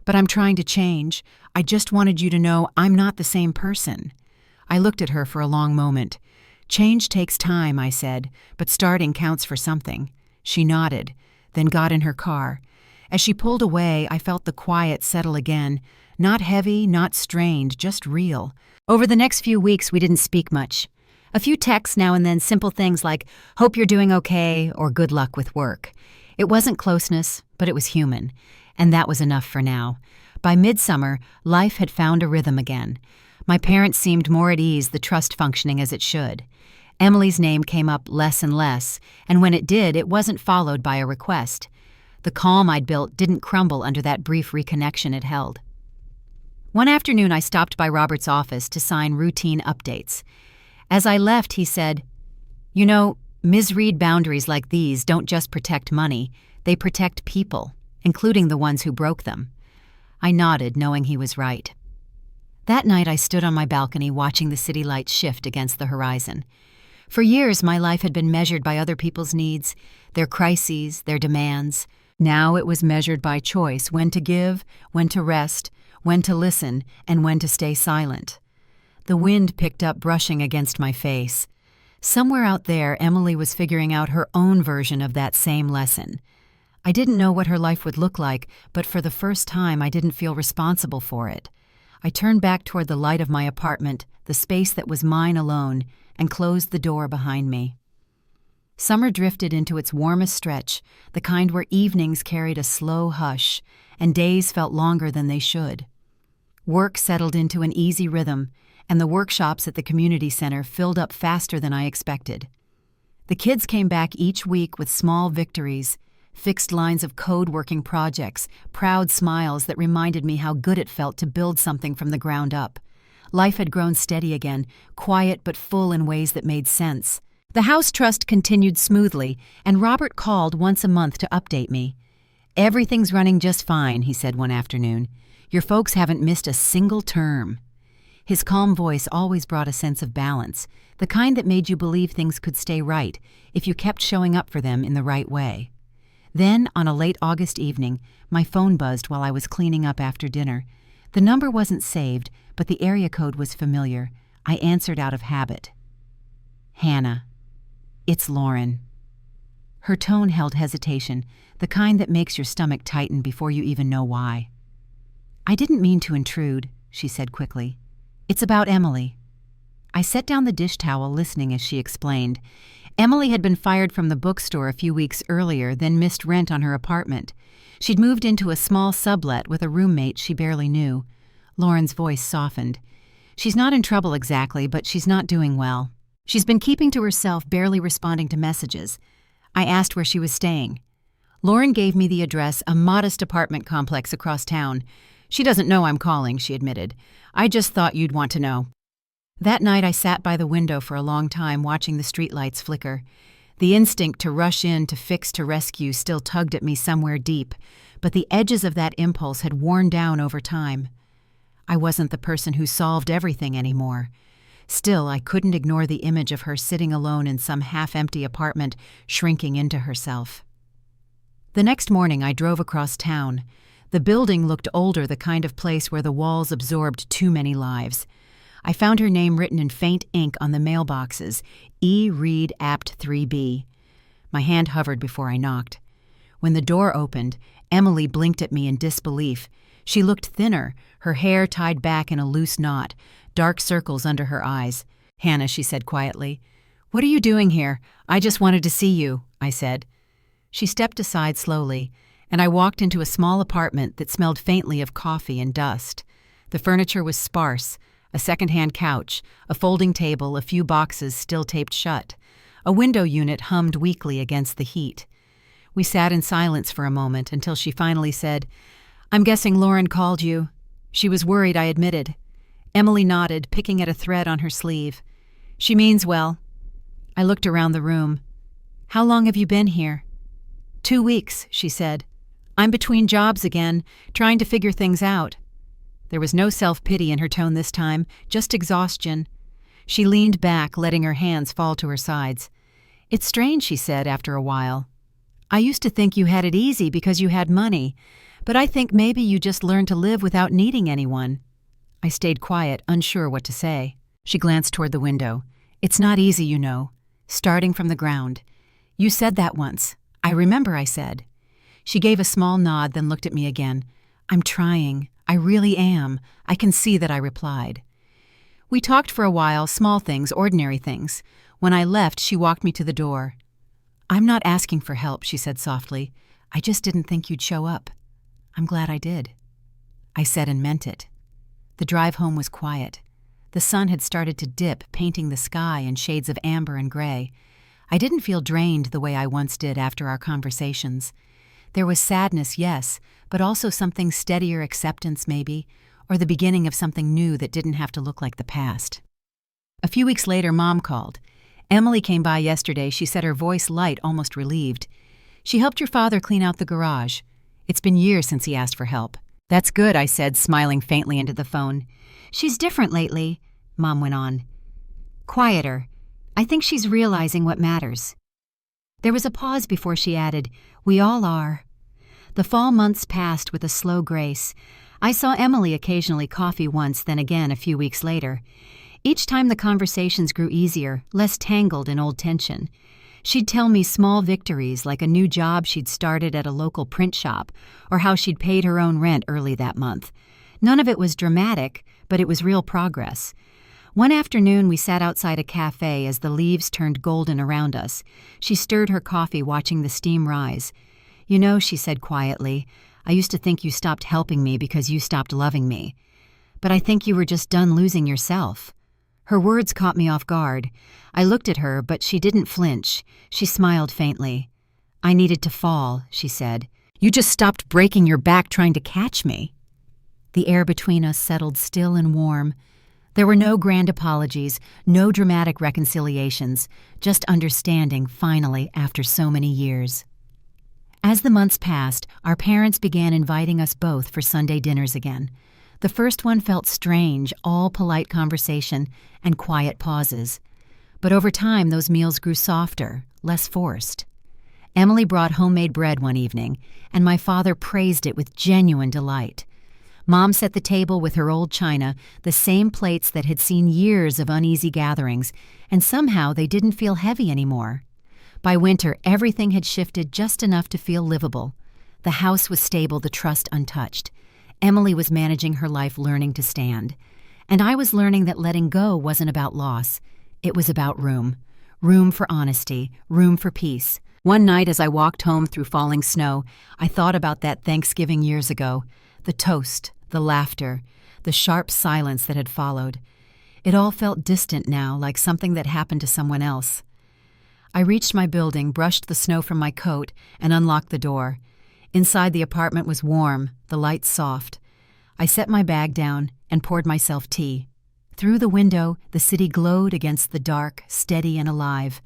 but I'm trying to change. I just wanted you to know I'm not the same person. I looked at her for a long moment. Change takes time, I said, but starting counts for something. She nodded, then got in her car. As she pulled away, I felt the quiet settle again. Not heavy, not strained, just real. Over the next few weeks, we didn't speak much. A few texts now and then, simple things like, hope you're doing okay, or good luck with work. It wasn't closeness, but it was human, and that was enough for now. By midsummer, life had found a rhythm again. My parents seemed more at ease, the trust functioning as it should. Emily's name came up less and less, and when it did, it wasn't followed by a request. The calm I'd built didn't crumble under that brief reconnection it held. One afternoon, I stopped by Robert's office to sign routine updates. As I left, he said, You know, misread boundaries like these don't just protect money, they protect people, including the ones who broke them. I nodded, knowing he was right. That night, I stood on my balcony watching the city lights shift against the horizon. For years, my life had been measured by other people's needs, their crises, their demands. Now it was measured by choice, when to give, when to rest, when to listen, and when to stay silent. The wind picked up, brushing against my face. Somewhere out there, Emily was figuring out her own version of that same lesson. I didn't know what her life would look like, but for the first time, I didn't feel responsible for it. I turned back toward the light of my apartment, the space that was mine alone, and closed the door behind me. Summer drifted into its warmest stretch, the kind where evenings carried a slow hush, and days felt longer than they should. Work settled into an easy rhythm, and the workshops at the community center filled up faster than I expected. The kids came back each week with small victories, fixed lines of code-working projects, proud smiles that reminded me how good it felt to build something from the ground up. Life had grown steady again, quiet but full in ways that made sense. The house trust continued smoothly, and Robert called once a month to update me. "Everything's running just fine," he said one afternoon. "Your folks haven't missed a single term." His calm voice always brought a sense of balance, the kind that made you believe things could stay right if you kept showing up for them in the right way. Then, on a late August evening, my phone buzzed while I was cleaning up after dinner. The number wasn't saved, but the area code was familiar. I answered out of habit. "Hannah, it's Lauren." Her tone held hesitation, the kind that makes your stomach tighten before you even know why. "I didn't mean to intrude," she said quickly. "It's about Emily." I set down the dish towel, listening as she explained. Emily had been fired from the bookstore a few weeks earlier, then missed rent on her apartment. She'd moved into a small sublet with a roommate she barely knew. Lauren's voice softened. "She's not in trouble exactly, but she's not doing well. She's been keeping to herself, barely responding to messages." I asked where she was staying. Lauren gave me the address, a modest apartment complex across town. "She doesn't know I'm calling," she admitted. "I just thought you'd want to know." That night I sat by the window for a long time, watching the streetlights flicker. The instinct to rush in, to fix, to rescue still tugged at me somewhere deep, but the edges of that impulse had worn down over time. I wasn't the person who solved everything anymore. Still, I couldn't ignore the image of her sitting alone in some half-empty apartment, shrinking into herself. The next morning I drove across town. The building looked older, the kind of place where the walls absorbed too many lives. I found her name written in faint ink on the mailboxes, E. Reed, Apt 3B. My hand hovered before I knocked. When the door opened, Emily blinked at me in disbelief. She looked thinner, her hair tied back in a loose knot, dark circles under her eyes. "Hannah," she said quietly. "What are you doing here? I just wanted to see you," I said. She stepped aside slowly, and I walked into a small apartment that smelled faintly of coffee and dust. The furniture was sparse, a second-hand couch, a folding table, a few boxes still taped shut. A window unit hummed weakly against the heat. We sat in silence for a moment until she finally said, "I'm guessing Lauren called you." She was worried, I admitted. Emily nodded, picking at a thread on her sleeve. "She means well." I looked around the room. "How long have you been here?" 2 weeks, she said. "I'm between jobs again, trying to figure things out." There was no self-pity in her tone this time, just exhaustion. She leaned back, letting her hands fall to her sides. "It's strange," she said after a while. "I used to think you had it easy because you had money, but I think maybe you just learned to live without needing anyone." I stayed quiet, unsure what to say. She glanced toward the window. "It's not easy, you know. Starting from the ground. You said that once." "I remember," I said. She gave a small nod, then looked at me again. "I'm trying. I really am." I can see that I replied. We talked for a while, small things, ordinary things. When I left, she walked me to the door. "I'm not asking for help," she said softly. "I just didn't think you'd show up." "I'm glad I did." I said and meant it. The drive home was quiet. The sun had started to dip, painting the sky in shades of amber and gray. I didn't feel drained the way I once did after our conversations. There was sadness, yes, but also something steadier, acceptance maybe, or the beginning of something new that didn't have to look like the past. A few weeks later, Mom called. "Emily came by yesterday," she said, her voice light, almost relieved. "She helped your father clean out the garage. It's been years since he asked for help." "That's good," I said, smiling faintly into the phone. "She's different lately," Mom went on. "Quieter. I think she's realizing what matters." There was a pause before she added, "We all are." The fall months passed with a slow grace. I saw Emily occasionally, coffee once, then again a few weeks later. Each time the conversations grew easier, less tangled in old tension. She'd tell me small victories, like a new job she'd started at a local print shop, or how she'd paid her own rent early that month. None of it was dramatic, but it was real progress. One afternoon we sat outside a cafe as the leaves turned golden around us. She stirred her coffee, watching the steam rise. "You know," she said quietly, "I used to think you stopped helping me because you stopped loving me. But I think you were just done losing yourself." Her words caught me off guard. I looked at her, but she didn't flinch. She smiled faintly. "I needed to fall," she said. "You just stopped breaking your back trying to catch me." The air between us settled still and warm. There were no grand apologies, no dramatic reconciliations, just understanding, finally, after so many years. As the months passed, our parents began inviting us both for Sunday dinners again. The first one felt strange, all polite conversation and quiet pauses. But over time, those meals grew softer, less forced. Emily brought homemade bread one evening, and my father praised it with genuine delight. Mom set the table with her old china, the same plates that had seen years of uneasy gatherings, and somehow they didn't feel heavy anymore. By winter, everything had shifted just enough to feel livable. The house was stable, the trust untouched. Emily was managing her life, learning to stand. And I was learning that letting go wasn't about loss. It was about room. Room for honesty, room for peace. One night as I walked home through falling snow, I thought about that Thanksgiving years ago. The toast, the laughter, the sharp silence that had followed. It all felt distant now, like something that happened to someone else. I reached my building, brushed the snow from my coat, and unlocked the door. Inside, the apartment was warm, the lights soft. I set my bag down and poured myself tea. Through the window, the city glowed against the dark, steady and alive.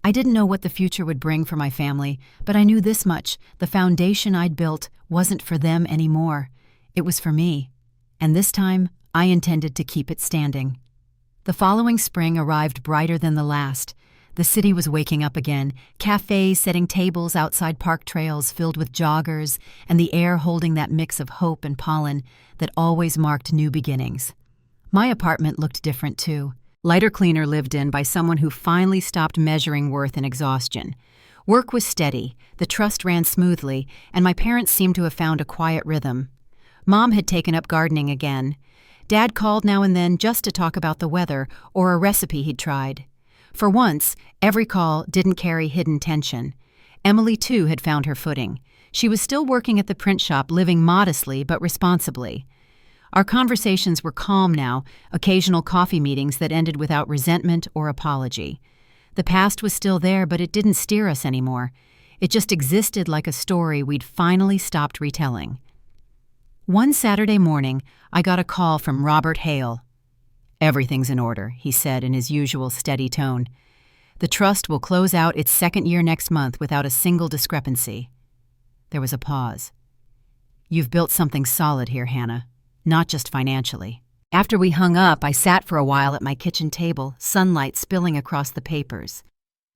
I didn't know what the future would bring for my family, but I knew this much: the foundation I'd built wasn't for them anymore. It was for me. And this time, I intended to keep it standing. The following spring arrived brighter than the last. The city was waking up again, cafes setting tables outside park trails filled with joggers, and the air holding that mix of hope and pollen that always marked new beginnings. My apartment looked different, too. Lighter cleaner lived in by someone who finally stopped measuring worth in exhaustion. Work was steady, the trust ran smoothly, and my parents seemed to have found a quiet rhythm. Mom had taken up gardening again. Dad called now and then just to talk about the weather or a recipe he'd tried. For once, every call didn't carry hidden tension. Emily, too, had found her footing. She was still working at the print shop, living modestly but responsibly. Our conversations were calm now, occasional coffee meetings that ended without resentment or apology. The past was still there, but it didn't steer us anymore. It just existed like a story we'd finally stopped retelling. One Saturday morning, I got a call from Robert Hale. "Everything's in order," he said in his usual steady tone. "The trust will close out its second year next month without a single discrepancy." There was a pause. "You've built something solid here, Hannah, not just financially." After we hung up, I sat for a while at my kitchen table, sunlight spilling across the papers.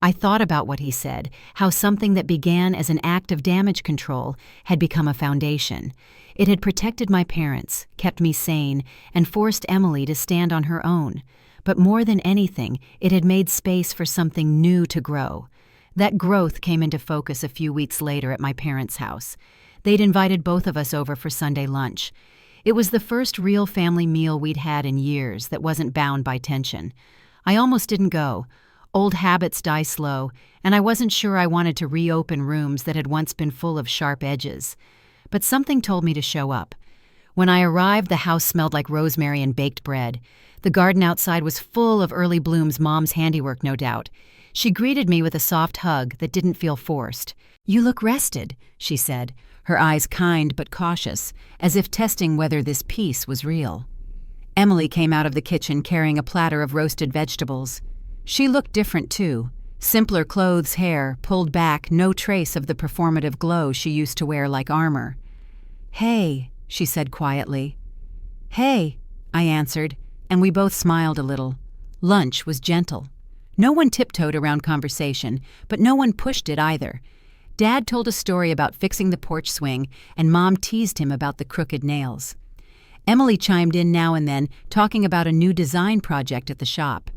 I thought about what he said, how something that began as an act of damage control had become a foundation. It had protected my parents, kept me sane, and forced Emily to stand on her own. But more than anything, it had made space for something new to grow. That growth came into focus a few weeks later at my parents' house. They'd invited both of us over for Sunday lunch. It was the first real family meal we'd had in years that wasn't bound by tension. I almost didn't go. Old habits die slow, and I wasn't sure I wanted to reopen rooms that had once been full of sharp edges. But something told me to show up. When I arrived, the house smelled like rosemary and baked bread. The garden outside was full of early blooms, Mom's handiwork, no doubt. She greeted me with a soft hug that didn't feel forced. "You look rested," she said, her eyes kind but cautious, as if testing whether this peace was real. Emily came out of the kitchen carrying a platter of roasted vegetables. She looked different, too. Simpler clothes, hair, pulled back, no trace of the performative glow she used to wear like armor. "Hey," she said quietly. "Hey," I answered, and we both smiled a little. Lunch was gentle. No one tiptoed around conversation, but no one pushed it either. Dad told a story about fixing the porch swing, and Mom teased him about the crooked nails. Emily chimed in now and then, talking about a new design project at the shop.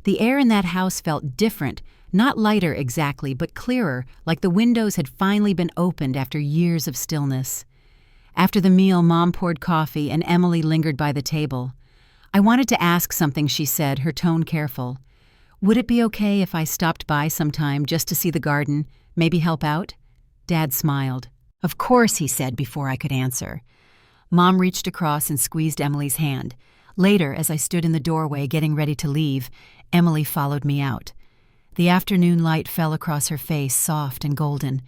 The air in that house felt different, not lighter exactly, but clearer, like the windows had finally been opened after years of stillness. After the meal, Mom poured coffee and Emily lingered by the table. "I wanted to ask something," she said, her tone careful. "Would it be okay if I stopped by sometime just to see the garden, maybe help out?" Dad smiled. "Of course," he said before I could answer. Mom reached across and squeezed Emily's hand. Later, as I stood in the doorway getting ready to leave, Emily followed me out. The afternoon light fell across her face, soft and golden.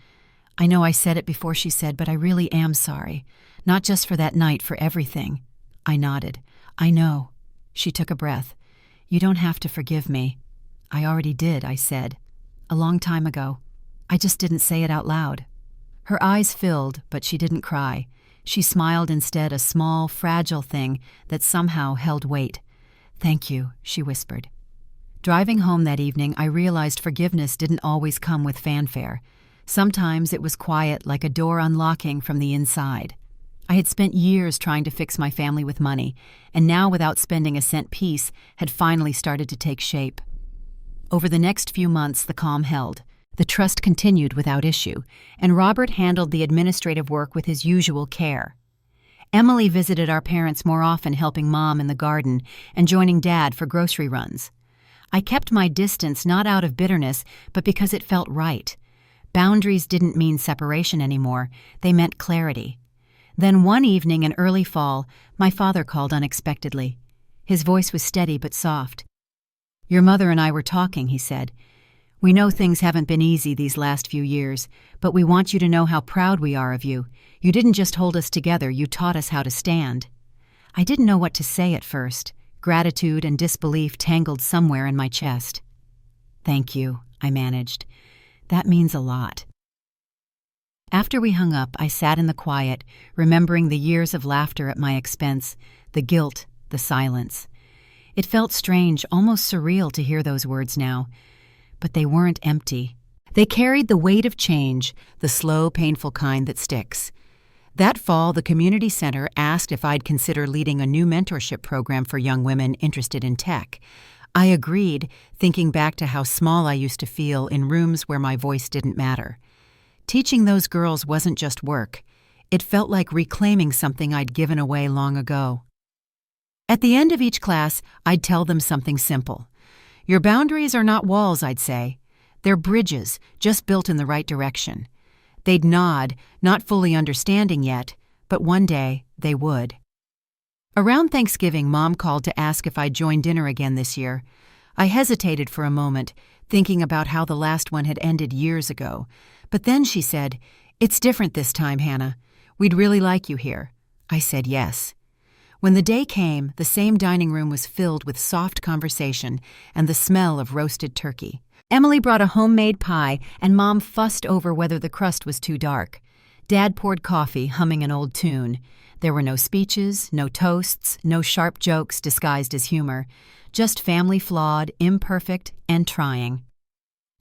"I know I said it before," she said, "but I really am sorry. Not just for that night, for everything." I nodded. "I know." She took a breath. "You don't have to forgive me." "I already did," I said. "A long time ago. I just didn't say it out loud." Her eyes filled, but she didn't cry. She smiled instead, a small, fragile thing that somehow held weight. "Thank you," she whispered. Driving home that evening, I realized forgiveness didn't always come with fanfare. Sometimes it was quiet, like a door unlocking from the inside. I had spent years trying to fix my family with money, and now, without spending a cent piece, had finally started to take shape. Over the next few months, the calm held. The trust continued without issue, and Robert handled the administrative work with his usual care. Emily visited our parents more often, helping Mom in the garden and joining Dad for grocery runs. I kept my distance not out of bitterness, but because it felt right. Boundaries didn't mean separation anymore, they meant clarity. Then one evening in early fall, my father called unexpectedly. His voice was steady but soft. "Your mother and I were talking," he said. "We know things haven't been easy these last few years, but we want you to know how proud we are of you. You didn't just hold us together, you taught us how to stand." I didn't know what to say at first. Gratitude and disbelief tangled somewhere in my chest. "Thank you," I managed. "That means a lot." After we hung up, I sat in the quiet, remembering the years of laughter at my expense, the guilt, the silence. It felt strange, almost surreal to hear those words now. But they weren't empty. They carried the weight of change, the slow, painful kind that sticks. That fall, the community center asked if I'd consider leading a new mentorship program for young women interested in tech. I agreed, thinking back to how small I used to feel in rooms where my voice didn't matter. Teaching those girls wasn't just work. It felt like reclaiming something I'd given away long ago. At the end of each class, I'd tell them something simple. Your boundaries are not walls, I'd say. They're bridges, just built in the right direction. They'd nod, not fully understanding yet, but one day they would. Around Thanksgiving, Mom called to ask if I'd join dinner again this year. I hesitated for a moment, thinking about how the last one had ended years ago. But then she said, "It's different this time, Hannah. We'd really like you here." I said yes. When the day came, the same dining room was filled with soft conversation and the smell of roasted turkey. Emily brought a homemade pie, and Mom fussed over whether the crust was too dark. Dad poured coffee, humming an old tune. There were no speeches, no toasts, no sharp jokes disguised as humor. Just family flawed, imperfect, and trying.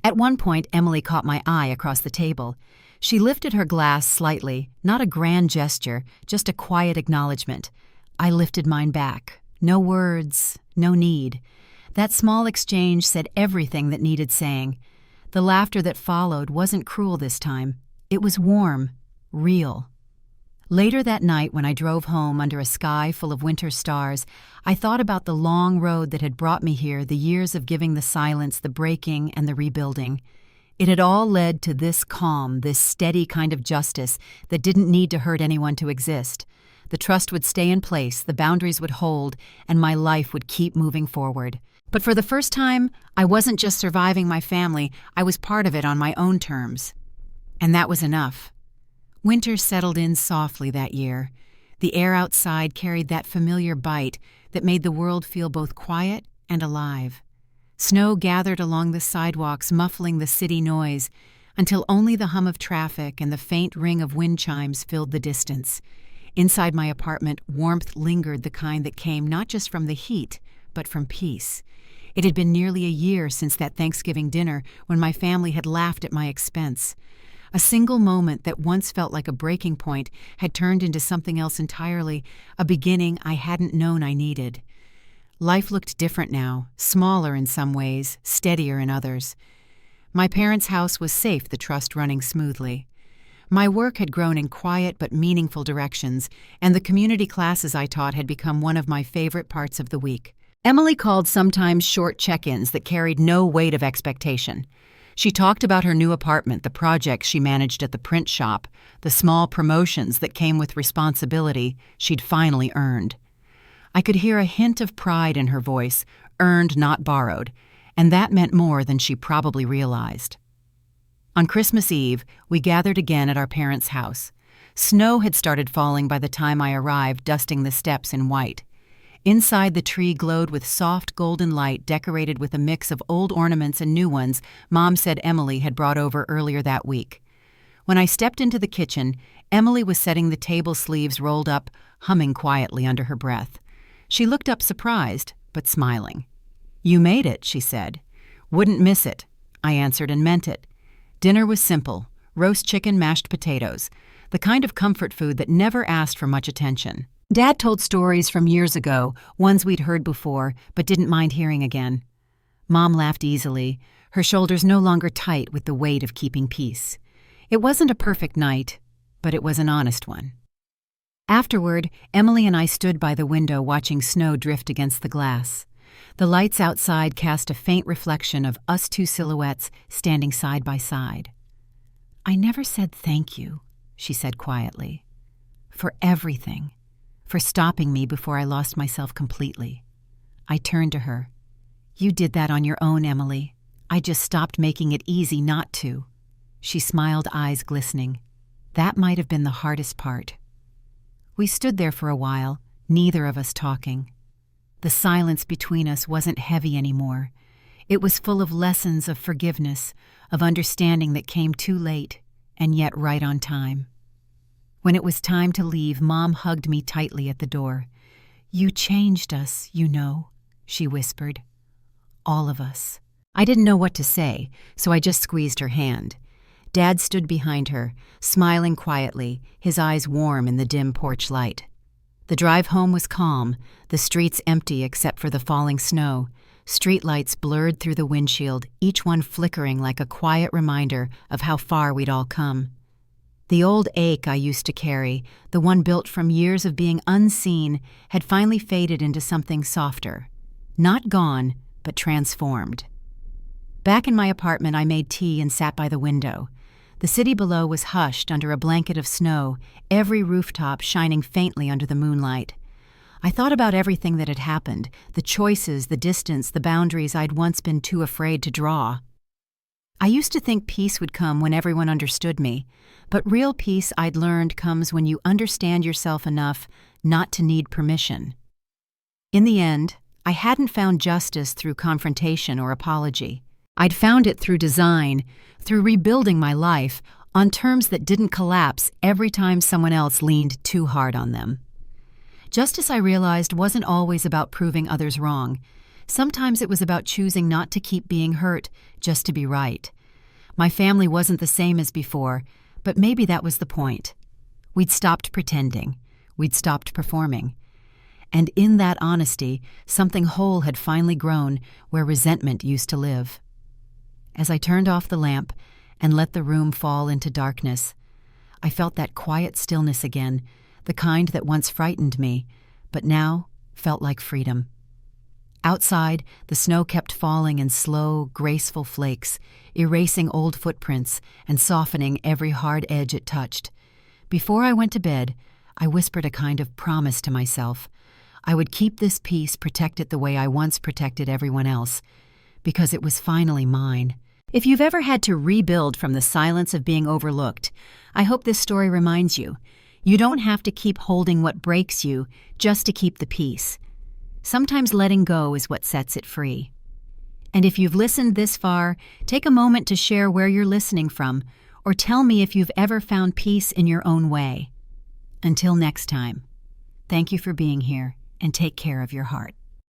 At one point, Emily caught my eye across the table. She lifted her glass slightly, not a grand gesture, just a quiet acknowledgement. I lifted mine back. No words, no need. That small exchange said everything that needed saying. The laughter that followed wasn't cruel this time. It was warm, real. Later that night, when I drove home under a sky full of winter stars, I thought about the long road that had brought me here, the years of giving the silence, the breaking, and the rebuilding. It had all led to this calm, this steady kind of justice that didn't need to hurt anyone to exist. The trust would stay in place, the boundaries would hold, and my life would keep moving forward. But for the first time, I wasn't just surviving my family, I was part of it on my own terms. And that was enough. Winter settled in softly that year. The air outside carried that familiar bite that made the world feel both quiet and alive. Snow gathered along the sidewalks, muffling the city noise, until only the hum of traffic and the faint ring of wind chimes filled the distance. Inside my apartment, warmth lingered, the kind that came not just from the heat, but from peace. It had been nearly a year since that Thanksgiving dinner when my family had laughed at my expense. A single moment that once felt like a breaking point had turned into something else entirely, a beginning I hadn't known I needed. Life looked different now, smaller in some ways, steadier in others. My parents' house was safe, the trust running smoothly. My work had grown in quiet but meaningful directions, and the community classes I taught had become one of my favorite parts of the week. Emily called sometimes short check-ins that carried no weight of expectation. She talked about her new apartment, the projects she managed at the print shop, the small promotions that came with responsibility she'd finally earned. I could hear a hint of pride in her voice, earned, not borrowed, and that meant more than she probably realized. On Christmas Eve, we gathered again at our parents' house. Snow had started falling by the time I arrived, dusting the steps in white. Inside, the tree glowed with soft golden light decorated with a mix of old ornaments and new ones Mom said Emily had brought over earlier that week. When I stepped into the kitchen, Emily was setting the table sleeves rolled up, humming quietly under her breath. She looked up surprised, but smiling. "You made it," she said. "Wouldn't miss it," I answered and meant it. Dinner was simple: roast chicken, mashed potatoes, the kind of comfort food that never asked for much attention. Dad told stories from years ago, ones we'd heard before, but didn't mind hearing again. Mom laughed easily, her shoulders no longer tight with the weight of keeping peace. It wasn't a perfect night, but it was an honest one. Afterward, Emily and I stood by the window watching snow drift against the glass. The lights outside cast a faint reflection of us two silhouettes standing side by side. "I never said thank you," she said quietly. "For everything. For stopping me before I lost myself completely." I turned to her. "You did that on your own, Emily. I just stopped making it easy not to." She smiled, eyes glistening. "That might have been the hardest part." We stood there for a while, neither of us talking. The silence between us wasn't heavy anymore. It was full of lessons of forgiveness, of understanding that came too late, and yet right on time. When it was time to leave, Mom hugged me tightly at the door. "You changed us, you know," she whispered. "All of us." I didn't know what to say, so I just squeezed her hand. Dad stood behind her, smiling quietly, his eyes warm in the dim porch light. The drive home was calm, the streets empty except for the falling snow. Streetlights blurred through the windshield, each one flickering like a quiet reminder of how far we'd all come. The old ache I used to carry, the one built from years of being unseen, had finally faded into something softer. Not gone, but transformed. Back in my apartment, I made tea and sat by the window. The city below was hushed under a blanket of snow, every rooftop shining faintly under the moonlight. I thought about everything that had happened, the choices, the distance, the boundaries I'd once been too afraid to draw. I used to think peace would come when everyone understood me, but real peace, I'd learned, comes when you understand yourself enough not to need permission. In the end, I hadn't found justice through confrontation or apology. I'd found it through design, through rebuilding my life on terms that didn't collapse every time someone else leaned too hard on them. Justice, I realized, wasn't always about proving others wrong. Sometimes it was about choosing not to keep being hurt just to be right. My family wasn't the same as before, but maybe that was the point. We'd stopped pretending. We'd stopped performing. And in that honesty, something whole had finally grown where resentment used to live. As I turned off the lamp and let the room fall into darkness, I felt that quiet stillness again, the kind that once frightened me, but now felt like freedom. Outside, the snow kept falling in slow, graceful flakes, erasing old footprints and softening every hard edge it touched. Before I went to bed, I whispered a kind of promise to myself. I would keep this peace, protect it the way I once protected everyone else, because it was finally mine. If you've ever had to rebuild from the silence of being overlooked, I hope this story reminds you, you don't have to keep holding what breaks you just to keep the peace. Sometimes letting go is what sets it free. And if you've listened this far, take a moment to share where you're listening from, or tell me if you've ever found peace in your own way. Until next time, thank you for being here, and take care of your heart.